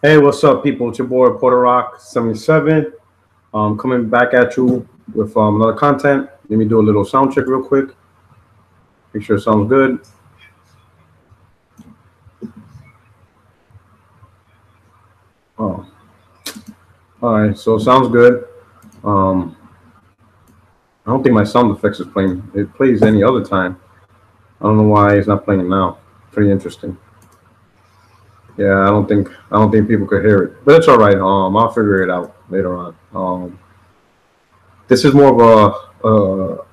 Hey, what's up, people? It's your boy Porter Rock 77. Coming back at you with another content. Let me do a little sound check real quick. Make sure it sounds good. Oh, all right. So it sounds good. Um, I don't think my sound effects is playing. It plays any other time. I don't know why it's not playing now. Pretty interesting. Yeah, I don't think people could hear it, but it's all right. I'll figure it out later on. This is more of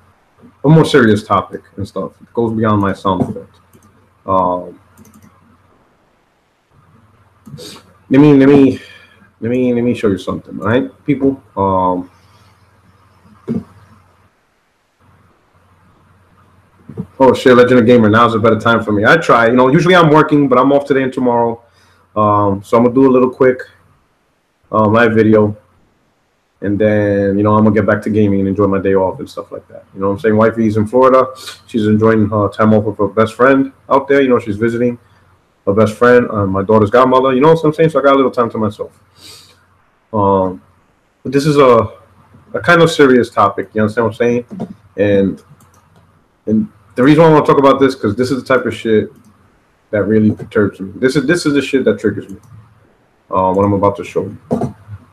a more serious topic and stuff. It goes beyond my sound effect. Um, let me show you something, all right, people. Oh shit, Legend of Gamer. Now's a better time for me. I try. Usually I'm working, but I'm off today and tomorrow. So I'm gonna do a little quick live video, and then I'm gonna get back to gaming and enjoy my day off and stuff like that. You know what I'm saying? Wifey's in Florida. She's enjoying her time off with her best friend out there. She's visiting her best friend, my daughter's godmother. You know what I'm saying? So I got a little time to myself. But this is a kind of serious topic. You understand what I'm saying? And the reason why I want to talk about this, because this is the type of shit that really perturbs me. This is the shit that triggers me. What I'm about to show you.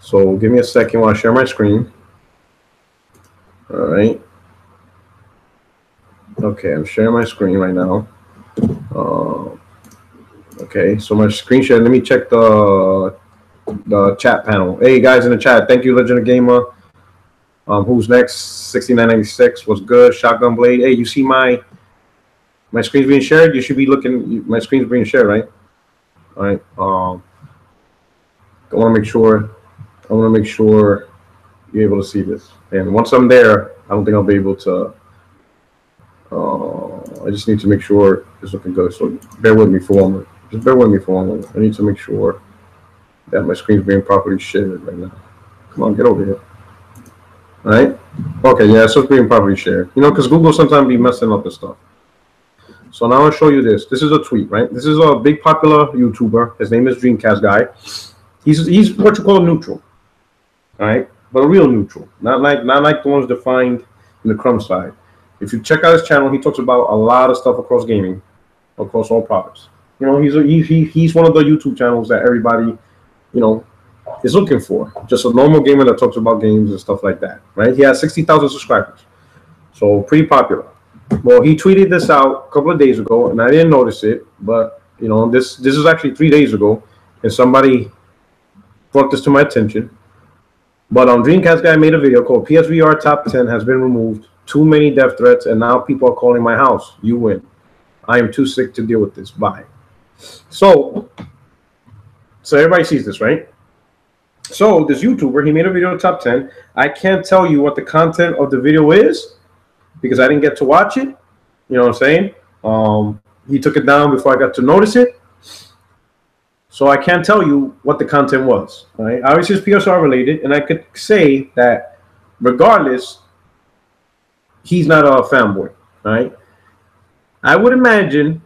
So give me a second while I share my screen. All right. Okay, I'm sharing my screen right now. Okay, so my screen share. Let me check the chat panel. Hey guys in the chat, thank you, Legend of Gamer. Who's next? 6996. What's good? Shotgun Blade. Hey, you see my screen's being shared? You should be looking. My screen's being shared, right? All right. I want to make sure you're able to see this. And once I'm there, I don't think I'll be able to. I just need to make sure it's looking good. So bear with me for one minute. Just bear with me for one minute. I need to make sure that my screen's being properly shared right now. Come on, get over here. All right. Okay, yeah, so it's being properly shared. Because Google sometimes be messing up and stuff. So now I'll show you this. This is a tweet, right? This is a big popular YouTuber. His name is Dreamcastguy. He's what you call neutral, all right? But a real neutral, not like the ones defined in the crumb side. If you check out his channel, he talks about a lot of stuff across gaming, across all products. He's one of the YouTube channels that everybody, is looking for. Just a normal gamer that talks about games and stuff like that, right? He has 60,000 subscribers, so pretty popular. Well, he tweeted this out a couple of days ago, and I didn't notice it, but this is actually 3 days ago, and somebody brought this to my attention. But Dreamcastguy made a video called PSVR Top 10 has been removed. Too many death threats, and now people are calling my house. You win. I am too sick to deal with this. Bye. So everybody sees this, right? So this YouTuber, he made a video top 10. I can't tell you what the content of the video is because I didn't get to watch it. You know what I'm saying? He took it down before I got to notice it. So I can't tell you what the content was. Right? Obviously, it's PSR related, and I could say that regardless, he's not a fanboy. Right? I would imagine,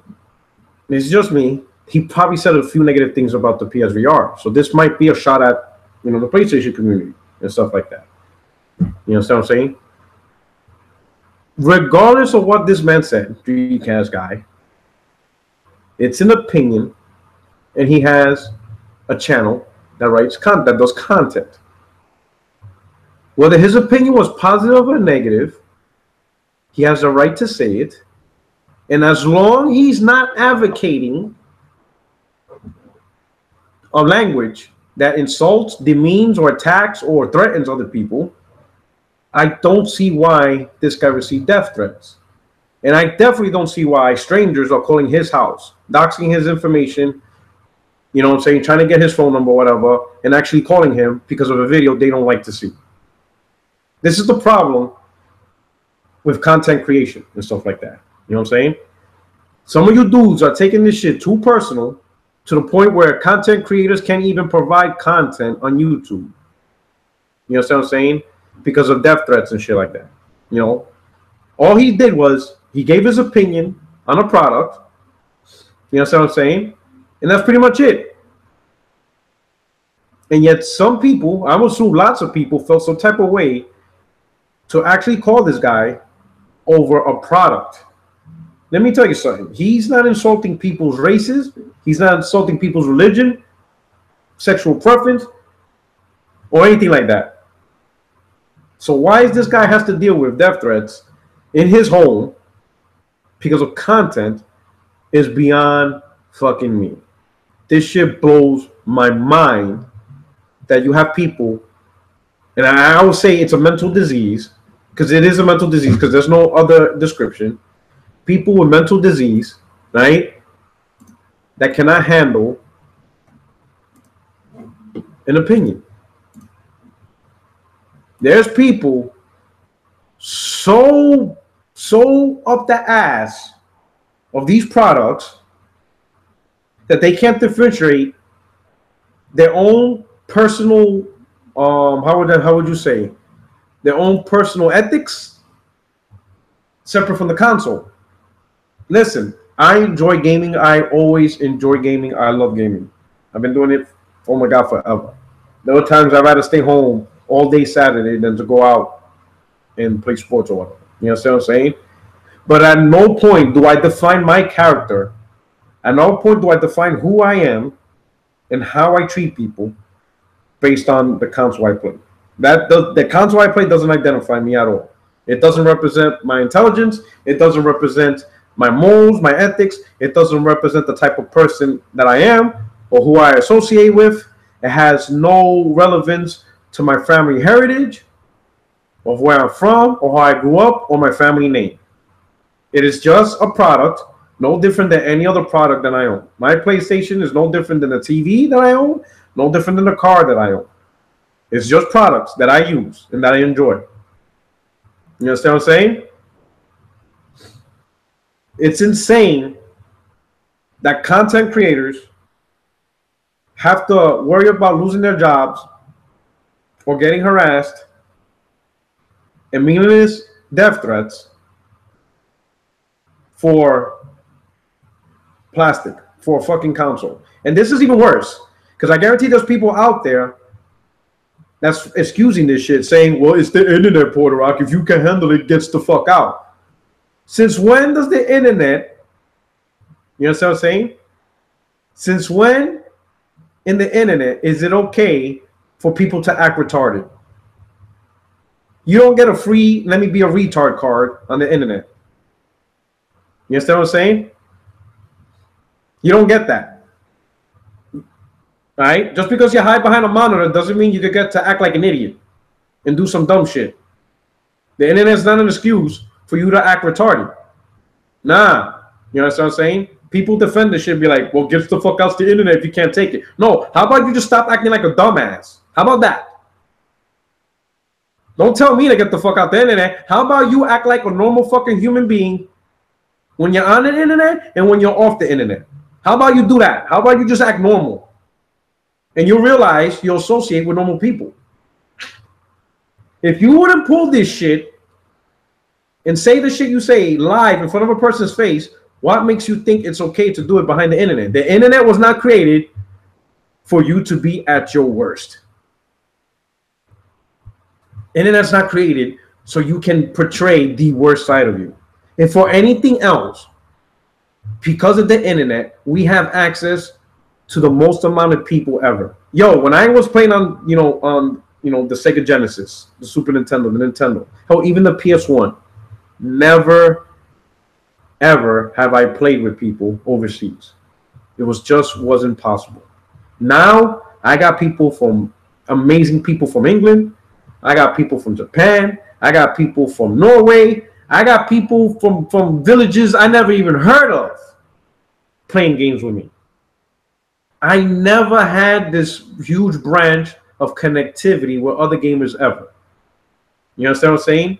it's just me, he probably said a few negative things about the PSVR. So this might be a shot at the PlayStation community and stuff like that. You know what I'm saying? Regardless of what this man said, Dreamcastguy, it's an opinion, and he has a channel that that does content. Whether his opinion was positive or negative, he has the right to say it. And as long he's not advocating a language that insults, demeans, or attacks or threatens other people, I don't see why this guy received death threats. And I definitely don't see why strangers are calling his house, doxing his information, you know what I'm saying, trying to get his phone number or whatever, and actually calling him because of a video they don't like to see. This is the problem with content creation and stuff like that. You know what I'm saying? Some of you dudes are taking this shit too personal to the point where content creators can't even provide content on YouTube. You know what I'm saying? Because of death threats and shit like that. All he did was he gave his opinion on a product. You know what I'm saying? And that's pretty much it. And yet some people, I would assume lots of people, felt some type of way to actually call this guy over a product. Let me tell you something. He's not insulting people's races. He's not insulting people's religion, sexual preference, or anything like that. So why is this guy has to deal with death threats in his home because of content is beyond fucking me. This shit blows my mind that you have people, and I would say it's a mental disease, because it is a mental disease, because there's no other description. People with mental disease, right, that cannot handle an opinion. There's people so up the ass of these products that they can't differentiate their own personal, how would you say, their own personal ethics separate from the console. Listen, I enjoy gaming. I always enjoy gaming. I love gaming. I've been doing it, oh my God, forever. There are times I'd rather stay home all day Saturday than to go out and play sports or whatever. You know what I'm saying? But at no point do I define my character. At no point do I define who I am and how I treat people based on the console I play. The console I play doesn't identify me at all. It doesn't represent my intelligence. It doesn't represent my morals, my ethics. It doesn't represent the type of person that I am or who I associate with. It has no relevance to my family heritage, of where I'm from, or how I grew up, or my family name. It is just a product, no different than any other product that I own. My PlayStation is no different than the TV that I own, no different than the car that I own. It's just products that I use and that I enjoy. You understand what I'm saying? It's insane that content creators have to worry about losing their jobs or getting harassed and meaningless death threats for plastic, for a fucking console. And this is even worse, because I guarantee there's people out there that's excusing this shit, saying, well, it's the internet, Puerto Rock. If you can handle it, gets the fuck out. Since when does the internet, you know what I'm saying? Since when in the internet is it okay for people to act retarded? You don't get a free let me be a retard card on the internet. You understand what I'm saying? You don't get that. All right? Just because you hide behind a monitor doesn't mean you can get to act like an idiot and do some dumb shit. The internet's not an excuse for you to act retarded. Nah. You know what I'm saying? People defend this shit and be like, well, get the fuck out the internet if you can't take it. No, how about you just stop acting like a dumbass? How about that? Don't tell me to get the fuck out the internet. How about you act like a normal fucking human being when you're on the internet and when you're off the internet? How about you do that? How about you just act normal? And you'll realize you'll associate with normal people. If you wouldn't pull this shit and say the shit you say live in front of a person's face, what makes you think it's okay to do it behind the internet? The internet was not created for you to be at your worst. Internet's not created so you can portray the worst side of you. And for anything else, because of the internet, we have access to the most amount of people ever. Yo, when I was playing on, the Sega Genesis, the Super Nintendo, the Nintendo, hell, even the PS1, never, ever have I played with people overseas. It wasn't possible. Now, I got amazing people from England. I got people from Japan. I got people from Norway. I got people from villages I never even heard of playing games with me. I never had this huge branch of connectivity with other gamers ever. You understand what I'm saying?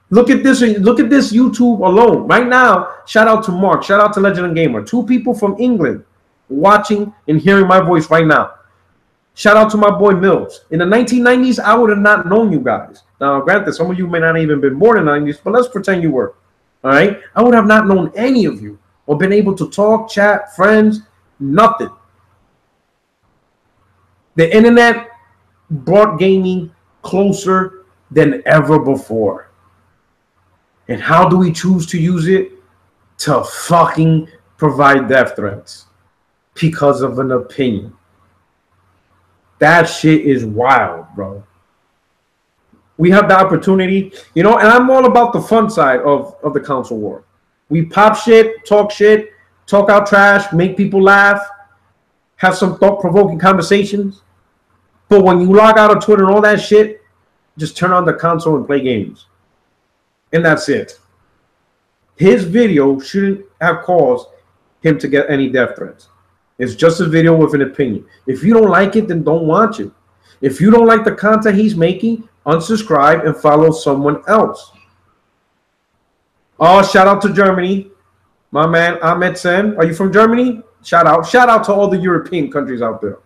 Look at this YouTube alone. Right now, shout out to Mark. Shout out to Legend and Gamer. 2 people from England watching and hearing my voice right now. Shout out to my boy Mills. In the 1990s, I would have not known you guys. Now, granted, some of you may not even been born in the 90s, but let's pretend you were. All right? I would have not known any of you or been able to talk, chat, friends, nothing. The internet brought gaming closer than ever before. And how do we choose to use it? To fucking provide death threats because of an opinion. That shit is wild, bro. We have the opportunity, you know, and I'm all about the fun side of the console war. We pop shit, talk out trash, make people laugh, have some thought-provoking conversations. But when you log out of Twitter and all that shit, just turn on the console and play games. And that's it. His video shouldn't have caused him to get any death threats. It's just a video with an opinion. If you don't like it, then don't watch it. If you don't like the content he's making, unsubscribe and follow someone else. Oh, shout out to Germany. My man, Ahmed Sen. Are you from Germany? Shout out. Shout out to all the European countries out there.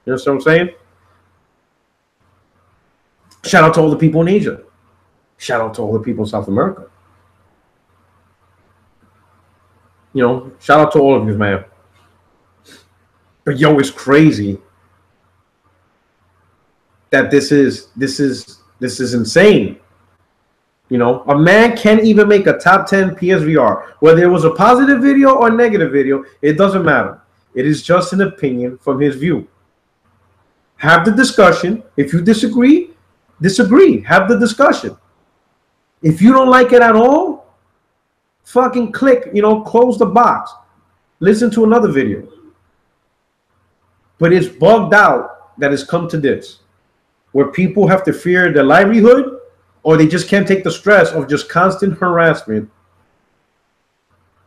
You know what I'm saying? Shout out to all the people in Asia. Shout out to all the people in South America. You know, shout out to all of you, man. But yo, it's crazy that this is insane. You know, a man can't even make a top 10 PSVR. Whether it was a positive video or a negative video, it doesn't matter. It is just an opinion from his view. Have the discussion. If you disagree, disagree. Have the discussion. If you don't like it at all, fucking click, you know, close the box. Listen to another video. But it's bugged out that it's come to this, where people have to fear their livelihood, or they just can't take the stress of just constant harassment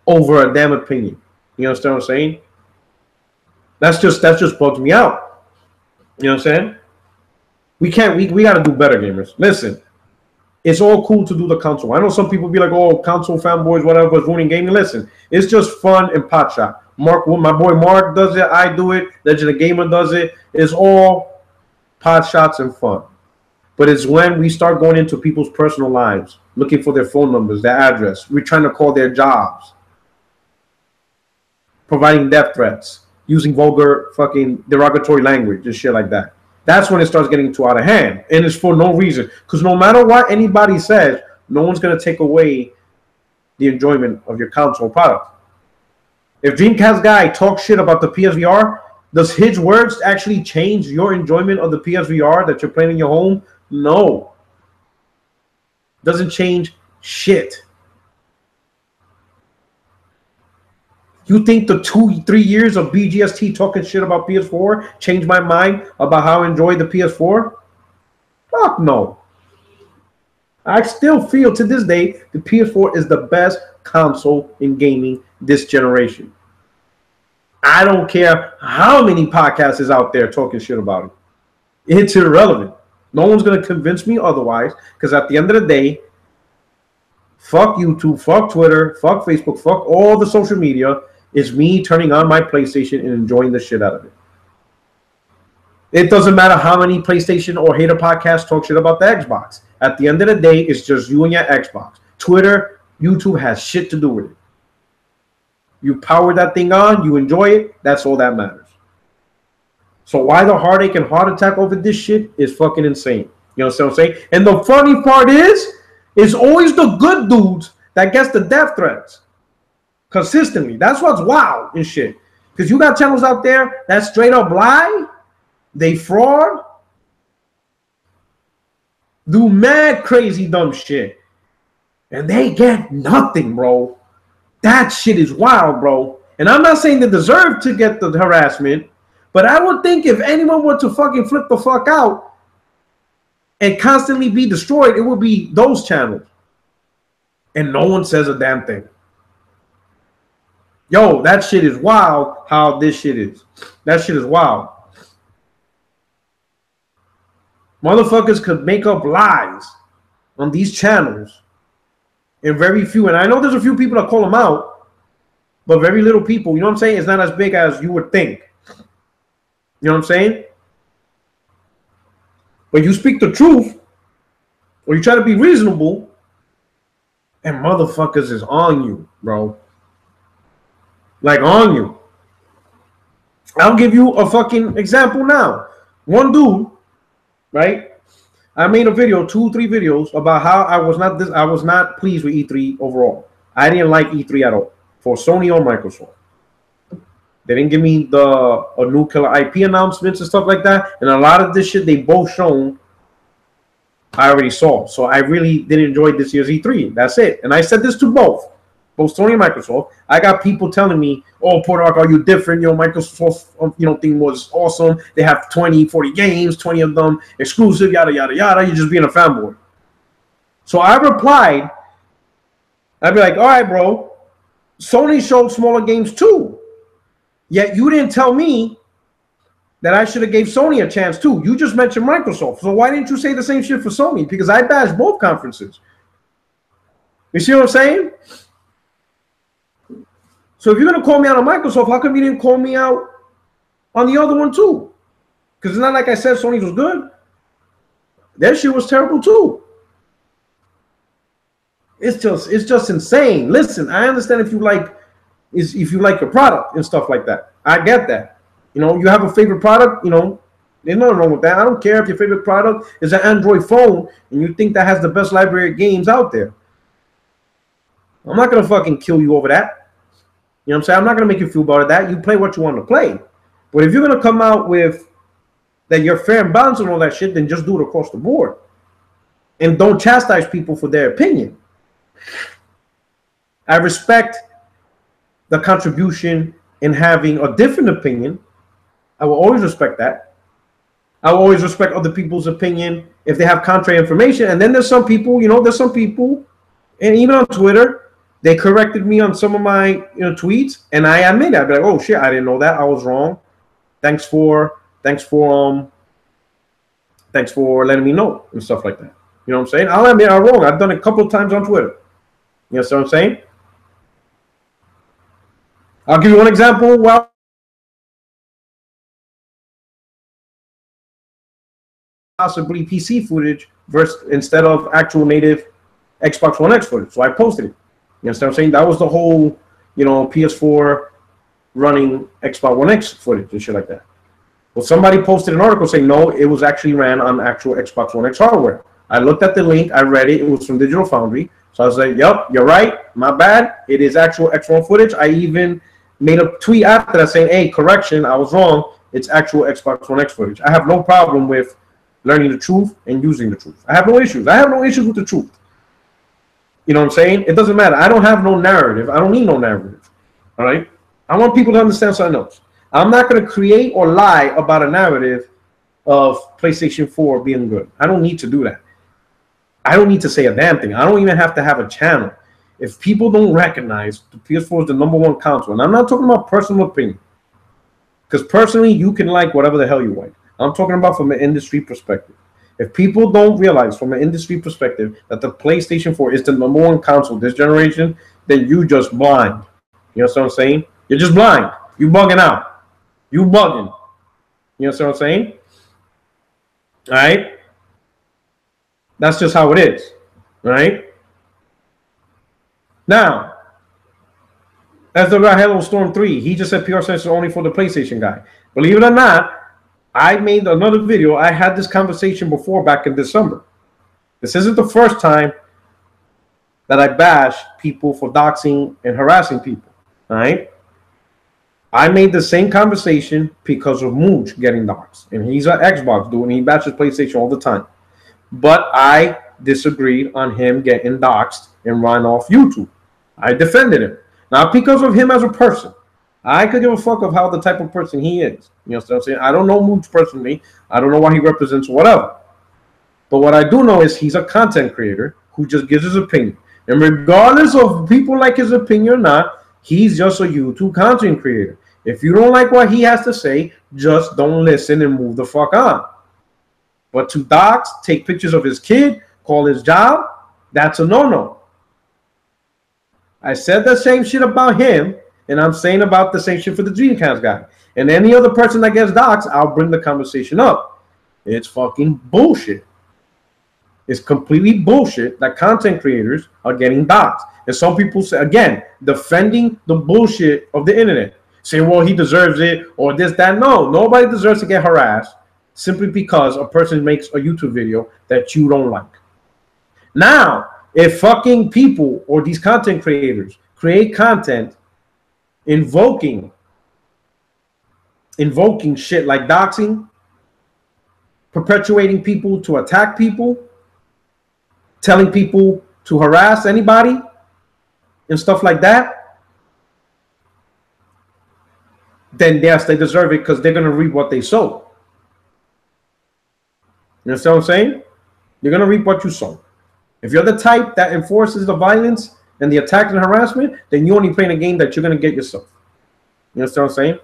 over a damn opinion. You understand what I'm saying? That just bugs me out. You know what I'm saying? We got to do better, gamers. Listen, it's all cool to do the console. I know some people be like, oh, console fanboys, whatever, is ruining gaming. Listen, it's just fun and pot shot. Mark, my boy Mark does it. I do it. Legend of Gamer does it. It's all pot shots and fun. But it's when we start going into people's personal lives, looking for their phone numbers, their address. We're trying to call their jobs, providing death threats, using vulgar fucking derogatory language and shit like that. That's when it starts getting too out of hand. And it's for no reason. Because no matter what anybody says, no one's going to take away the enjoyment of your console product. If Dreamcastguy talks shit about the PSVR, does his words actually change your enjoyment of the PSVR that you're playing in your home? No. Doesn't change shit. You think the 2-3 years of BGST talking shit about PS4 changed my mind about how I enjoy the PS4? Fuck no. I still feel to this day the PS4 is the best console in gaming this generation. I don't care how many podcasts is out there talking shit about it. It's irrelevant. No one's going to convince me otherwise, because at the end of the day, fuck YouTube, fuck Twitter, fuck Facebook, fuck all the social media. It's me turning on my PlayStation and enjoying the shit out of it. It doesn't matter how many PlayStation or hater podcasts talk shit about the Xbox. At the end of the day, it's just you and your Xbox. Twitter, YouTube has shit to do with it. You power that thing on, you enjoy it, that's all that matters. So why the heartache and heart attack over this shit is fucking insane. You know what I'm saying? And the funny part is always the good dudes that gets the death threats. Consistently. That's what's wild and shit. Because you got channels out there that straight up lie, they fraud, do mad crazy dumb shit, and they get nothing, bro. That shit is wild, bro. And I'm not saying they deserve to get the harassment, but I would think if anyone were to fucking flip the fuck out and constantly be destroyed, it would be those channels. And no one says a damn thing. Yo, that shit is wild how this shit is. That shit is wild. Motherfuckers could make up lies on these channels. And very few, and I know there's a few people that call them out, but very little people, you know what I'm saying? It's not as big as you would think. You know what I'm saying? But you speak the truth, or you try to be reasonable, and motherfuckers is on you, bro. Like on you. I'll give you a fucking example now. One dude right? I made a video, 2-3 videos about how I was not pleased with E3 overall. I didn't like E3 at all for Sony or Microsoft. They didn't give me a new killer IP announcements and stuff like that. And a lot of this shit they both shown, I already saw. So I really didn't enjoy this year's E3. That's it. And I said this to both Sony and Microsoft. I got people telling me, oh, Portark, are you different? Microsoft, thing was awesome. They have 20, 40 games, 20 of them exclusive, yada, yada, yada. You're just being a fanboy. So I replied, I'd be like, all right, bro, Sony showed smaller games too. Yet you didn't tell me that I should have gave Sony a chance too. You just mentioned Microsoft. So why didn't you say the same shit for Sony? Because I bashed both conferences. You see what I'm saying? So if you're going to call me out on Microsoft, how come you didn't call me out on the other one too? Because it's not like I said Sony's was good. Their shit was terrible too. It's just insane. Listen, I understand if you like your product and stuff like that. I get that. You have a favorite product, there's nothing wrong with that. I don't care if your favorite product is an Android phone and you think that has the best library of games out there. I'm not going to fucking kill you over that. You know what I'm saying? I'm not going to make you feel about that. You play what you want to play. But if you're going to come out with that you're fair and balanced and all that shit, then just do it across the board. And don't chastise people for their opinion. I respect the contribution in having a different opinion. I will always respect that. I will always respect other people's opinion if they have contrary information. And then there's some people, and even on Twitter, they corrected me on some of my tweets, and I admit it. I'd be like, oh shit, I didn't know that. I was wrong. Thanks for letting me know and stuff like that. You know what I'm saying? I'll admit I'm wrong. I've done it a couple of times on Twitter. You know what I'm saying? I'll give you one example. Well, possibly PC footage instead of actual native Xbox One X footage. So I posted it. You know what I'm saying? That was the whole, PS4 running Xbox One X footage and shit like that. Well, somebody posted an article saying, no, it was actually ran on actual Xbox One X hardware. I looked at the link. I read it. It was from Digital Foundry. So I was like, yep, you're right. My bad. It is actual X1 footage. I even made a tweet after that saying, hey, correction, I was wrong. It's actual Xbox One X footage. I have no problem with learning the truth and using the truth. I have no issues. I have no issues with the truth. You know what I'm saying? It doesn't matter. I don't have no narrative. I don't need no narrative. All right? I want people to understand something else. I'm not going to create or lie about a narrative of PlayStation 4 being good. I don't need to do that. I don't need to say a damn thing. I don't even have to have a channel. If people don't recognize the PS4 is the #1 console, and I'm not talking about personal opinion, because personally, you can like whatever the hell you like. I'm talking about from an industry perspective. If people don't realize from an industry perspective that the PlayStation 4 is the #1 console this generation, then you just blind. You know what I'm saying? You're just blind. You bugging out. You bugging. You know what I'm saying? All right? That's just how it is. All right? Now, as the guy Hello Storm 3, he just said PR Sense is only for the PlayStation guy. Believe it or not, I made another video. I had this conversation before back in December. This isn't the first time that I bash people for doxing and harassing people. All right? I made the same conversation because of Mooch getting doxed. And he's an Xbox dude, and he bashes PlayStation all the time. But I disagreed on him getting doxed and run off YouTube. I defended him. Not because of him as a person. I could give a fuck of how the type of person he is. You know what I'm saying? I don't know Mooch personally. I don't know what he represents, whatever. But what I do know is he's a content creator who just gives his opinion. And regardless of people like his opinion or not, he's just a YouTube content creator. If you don't like what he has to say, just don't listen and move the fuck on. But to dox, take pictures of his kid, call his job, that's a no-no. I said the same shit about him, and I'm saying about the same shit for the Dreamcast guy. And any other person that gets doxed, I'll bring the conversation up. It's fucking bullshit. It's completely bullshit that content creators are getting doxed. And some people say, again, defending the bullshit of the internet. Saying, well, he deserves it, or this, that. No, nobody deserves to get harassed simply because a person makes a YouTube video that you don't like. Now, if fucking people or these content creators create content invoking shit like doxing, perpetuating people to attack people, telling people to harass anybody, and stuff like that, then yes, they deserve it because they're going to reap what they sow. You understand what I'm saying? You're going to reap what you sow. If you're the type that enforces the violence and the attack and harassment, then you're only playing a game that you're going to get yourself. You understand what I'm saying?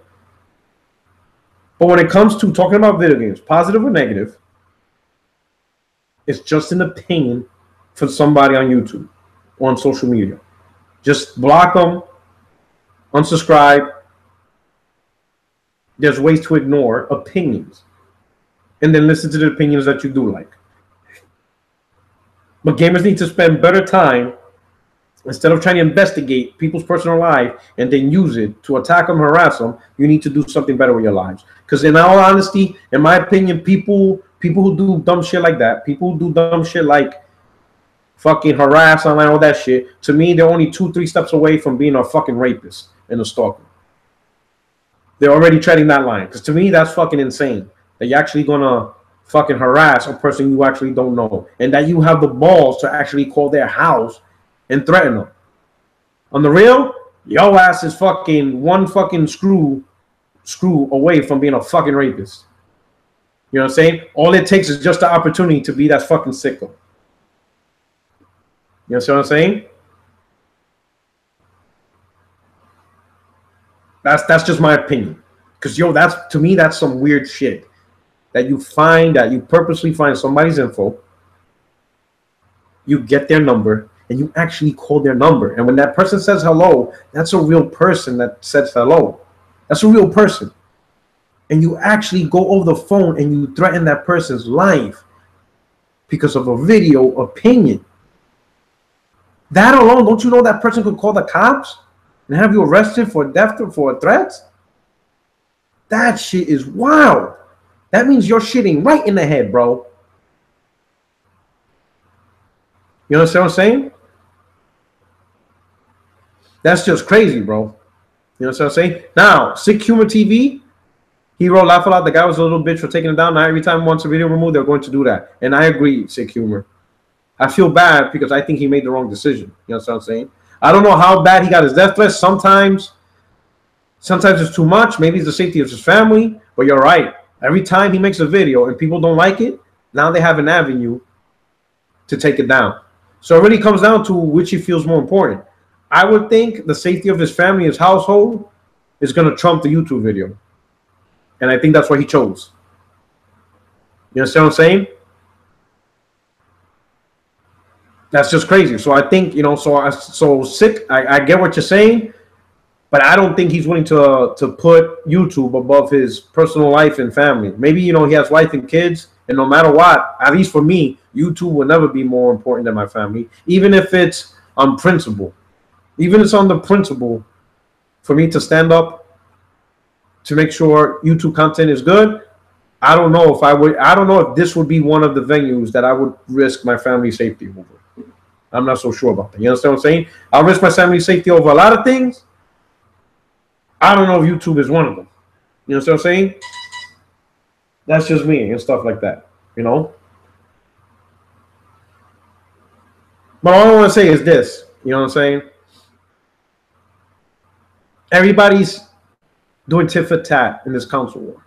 But when it comes to talking about video games, positive or negative, it's just an opinion for somebody on YouTube or on social media. Just block them, unsubscribe. There's ways to ignore opinions and then listen to the opinions that you do like. But gamers need to spend better time, instead of trying to investigate people's personal life and then use it to attack them, harass them. You need to do something better with your lives. Because in all honesty, in my opinion, people who do dumb shit like that, people who do dumb shit like fucking harass online, all that shit, to me, they're only 2-3 steps away from being a fucking rapist and a stalker. They're already treading that line. Because to me, that's fucking insane. That you're actually gonna fucking harass a person you actually don't know, and that you have the balls to actually call their house and threaten them. On the real, your ass is fucking one fucking screw away from being a fucking rapist. You know what I'm saying? All it takes is just the opportunity to be that fucking sicko. You know what I'm saying? That's just my opinion. Because that's, to me, that's some weird shit. That you purposely find somebody's info, you get their number, and you actually call their number. And when that person says hello, that's a real person that says hello. That's a real person. And you actually go over the phone and you threaten that person's life because of a video opinion. That alone, don't you know that person could call the cops and have you arrested for theft or for threats? That shit is wild. That means you're shitting right in the head, bro. You understand what I'm saying? That's just crazy, bro. You know what I'm saying? Now, Sick Humor TV, he wrote laugh a lot. The guy was a little bitch for taking it down. Now, every time he wants a video removed, they're going to do that. And I agree, Sick Humor. I feel bad because I think he made the wrong decision. You know what I'm saying? I don't know how bad he got his death threats. Sometimes it's too much. Maybe it's the safety of his family. But you're right. Every time he makes a video and people don't like it, now they have an avenue to take it down. So it really comes down to which he feels more important. I would think the safety of his family, his household, is going to trump the YouTube video. And I think that's what he chose. You understand what I'm saying? That's just crazy. So I think, you know, so Sick, I get what you're saying. But I don't think he's willing to put YouTube above his personal life and family. Maybe, you know, he has wife and kids, and no matter what, at least for me, YouTube will never be more important than my family, even if it's on principle. Even if it's on the principle for me to stand up to make sure YouTube content is good. I don't know if this would be one of the venues that I would risk my family's safety over. I'm not so sure about that. You understand what I'm saying? I'll risk my family's safety over a lot of things. I don't know if YouTube is one of them. You know what I'm saying? That's just me and stuff like that, you know? But all I want to say is this, you know what I'm saying? Everybody's doing tit for tat in this console war.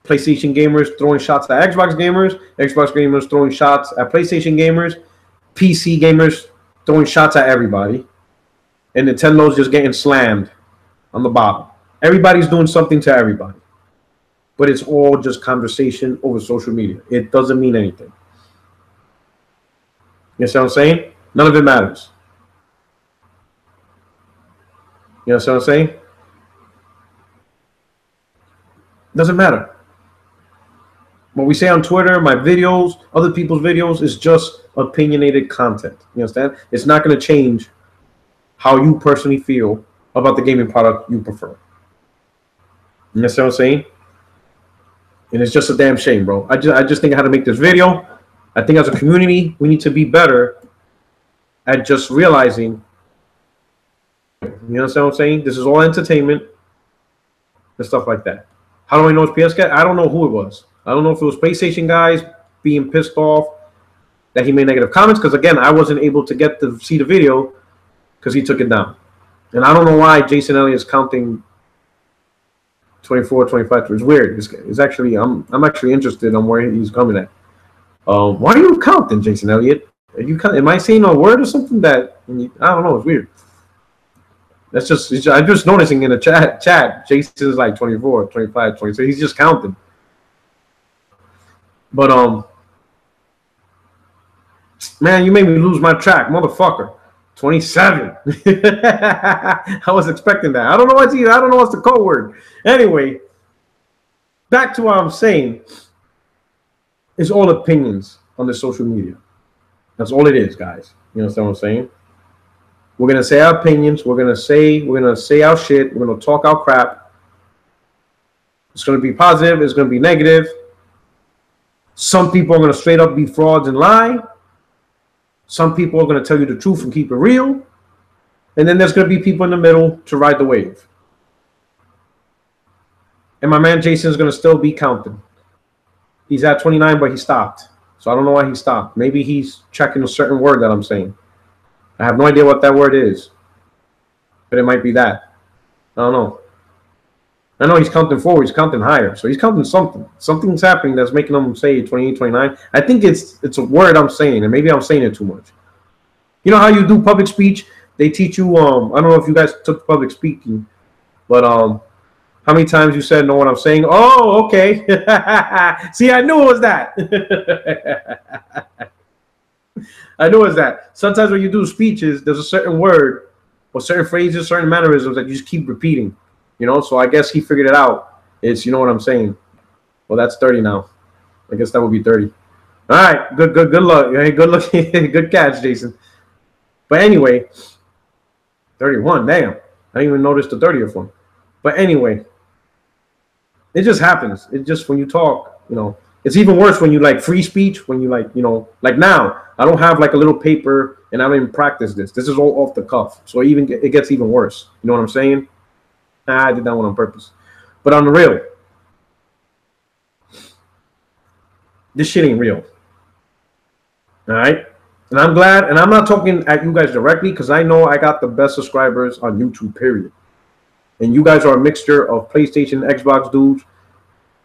PlayStation gamers throwing shots at Xbox gamers throwing shots at PlayStation gamers, PC gamers throwing shots at everybody, and Nintendo's just getting slammed on the bottom. Everybody's doing something to everybody. But it's all just conversation over social media. It doesn't mean anything. You know what I'm saying? None of it matters. You know what I'm saying? Doesn't matter. What we say on Twitter, my videos, other people's videos, is just opinionated content. You understand? It's not going to change how you personally feel about the gaming product you prefer. You understand what I'm saying? And it's just a damn shame, bro. I just think I had to make this video. I think as a community, we need to be better at just realizing, you understand what I'm saying? This is all entertainment and stuff like that. How do I know it's PS guy? I don't know who it was. I don't know if it was PlayStation guys being pissed off that he made negative comments, because again, I wasn't able to get to see the video because he took it down. And I don't know why Jason Elliott is counting 24, 25. It's weird. It's actually, I'm actually interested on where he's coming at. Why are you counting, Jason Elliott? Am I saying a word or something that I don't know? It's weird. That's just, I'm just noticing in the chat, Jason's like 24, 25, 26. He's just counting. But man, you made me lose my track, motherfucker. 27. I was expecting that. I don't know what's either. I don't know what's the code word. Anyway, back to what I'm saying. It's all opinions on the social media. That's all it is, guys. You understand what I'm saying? We're gonna say our opinions. We're gonna say our shit. We're gonna talk our crap. It's gonna be positive. It's gonna be negative. Some people are gonna straight up be frauds and lie. Some people are gonna tell you the truth and keep it real. And then there's gonna be people in the middle to ride the wave. And my man Jason is gonna still be counting. He's at 29, but he stopped. So I don't know why he stopped. Maybe he's checking a certain word that I'm saying. I have no idea what that word is. But it might be that. I don't know. I know he's counting forward. He's counting higher. So he's counting something. Something's happening that's making him say 28, 29. I think it's a word I'm saying, and maybe I'm saying it too much. You know how you do public speech? They teach you, I don't know if you guys took public speaking, but how many times you said know what I'm saying? Oh, okay. See, I knew it was that. I knew it was that. Sometimes when you do speeches, there's a certain word or certain phrases, certain mannerisms that you just keep repeating. You know, so I guess he figured it out. It's, you know what I'm saying? Well, that's 30 now. I guess that would be 30. All right, good luck. Hey, good luck. Good catch, Jason. But anyway, 31. Damn, I didn't even notice the 30th one. But anyway, it just happens. It just, when you talk, you know, it's even worse when you like free speech, when you like, you know, like now, I don't have like a little paper and I didn't practice this. This is all off the cuff. So it gets even worse. You know what I'm saying? Nah, I did that one on purpose. But on the real, this shit ain't real. All right? And I'm glad, and I'm not talking at you guys directly because I know I got the best subscribers on YouTube, period. And you guys are a mixture of PlayStation, Xbox dudes,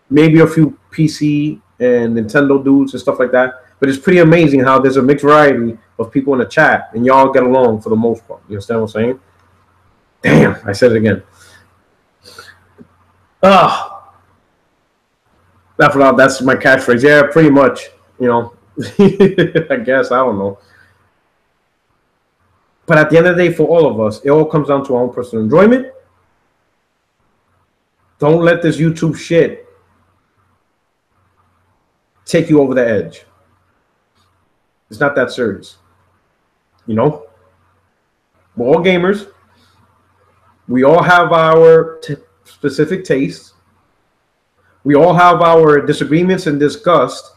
maybe a few PC and Nintendo dudes and stuff like that. But it's pretty amazing how there's a mixed variety of people in the chat and y'all get along for the most part. You understand what I'm saying? Damn, I said it again. That's my catchphrase. Yeah, pretty much. You know, I guess, I don't know. But at the end of the day, for all of us, it all comes down to our own personal enjoyment. Don't let this YouTube shit take you over the edge. It's not that serious. You know? We're all gamers. We all have our specific tastes. We all have our disagreements and disgust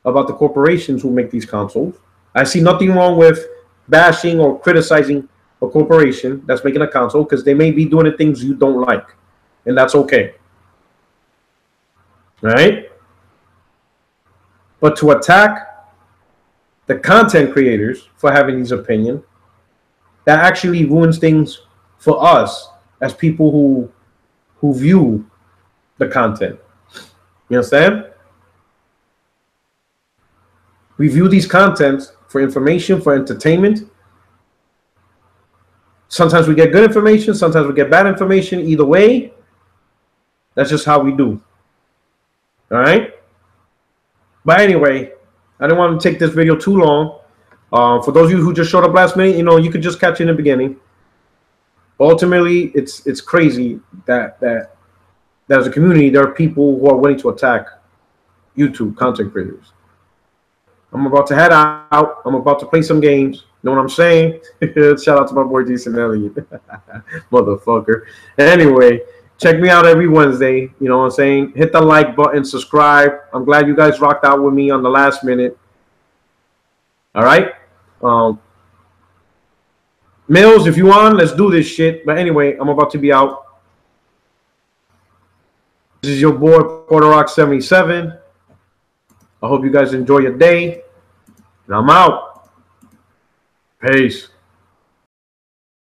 about the corporations who make these consoles. I see nothing wrong with bashing or criticizing a corporation that's making a console because they may be doing the things you don't like. And that's okay. Right? But to attack the content creators for having these opinions, that actually ruins things for us as people who view the content. You understand? We view these contents for information, for entertainment. Sometimes we get good information, sometimes we get bad information. Either way, that's just how we do. All right? But anyway, I didn't want to take this video too long. For those of you who just showed up last minute, you know, you could just catch it in the beginning. Ultimately, it's crazy that as a community, there are people who are willing to attack YouTube content creators. I'm about to head out. I'm about to play some games. You know what I'm saying? Shout out to my boy Jason Elliott. Motherfucker. Anyway, Check me out every Wednesday. You know what I'm saying? Hit the like button, subscribe. I'm glad you guys rocked out with me on the last minute. All right. Mills, if you on, let's do this shit. But anyway, I'm about to be out. This is your boy, Porter Rock 77. I hope you guys enjoy your day. And I'm out. Peace.